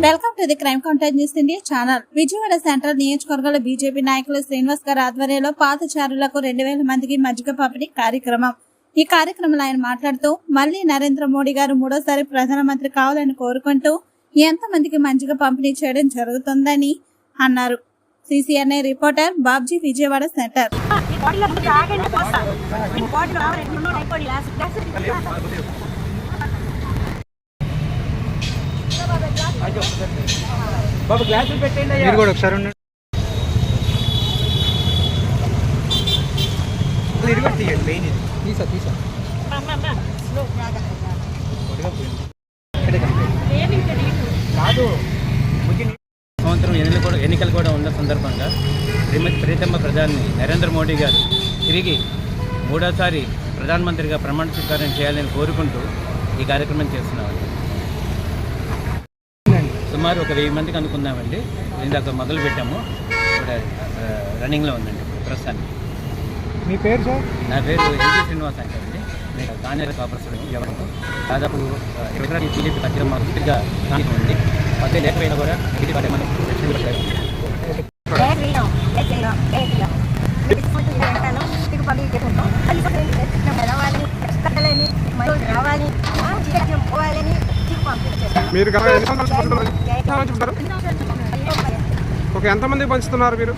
Welcome to the crime counter news India channel. Vijayawada central నియోజకవర్గంలో BJP నాయకులు శ్రీనివాస్ గారి ఆధ్వర్యంలో పాదచారులకు 2000 మందికి మజ్జిగ పంపిణీ కార్యక్రమం. ఈ కార్యక్రమంలో ఆయన మాట్లాడుతూ మళ్లీ నరేంద్ర మోడీ గారు మూడోసారి ప్రధానమంత్రి కావాలని కోరుకుంటూ ఎంతమందికి మజ్జిగ పంపిణీ చేయడం జరుగుతుందని అన్నారు. CCNA reporter Babji, Vijayawada centre. బాబు గ్లాసులు పెట్టండి. మీరు కూడా ఒకసారి ఉండండి. ఇది కూడా తీయండి. మెయిన్ ఇది తీసా కాదు. సంవత్సరం ఎన్నికలు కూడా ఉన్న సందర్భంగా ప్రీతమ ప్రధాని నరేంద్ర మోడీ గారు తిరిగి మూడోసారి ప్రధానమంత్రిగా ప్రమాణ స్వీకారం చేయాలని కోరుకుంటూ ఈ కార్యక్రమం చేస్తున్నామండి. సుమారు 1000 మందికి అనుకున్నామండి. ఇందాక మొదలు పెట్టాము, ఇప్పుడు రన్నింగ్లో ఉందండి ప్రస్తుతానికి. మీ పేరు సార్? నా పేరు ఎల్జీ శ్రీనివాస్ అంటారండి. నేను కాంగ్రెస్ కాపర్స్ ఎవరితో దాదాపు 20 బీజేపీ పార్టీలో మాకు పూర్తిగా స్థానికం ఉంది. అదే లేకపోయినా కూడా బీజేపీ పార్టీ మనకు మీరు ఓకే, ఎంతమందికి పంచుతున్నారు మీరు?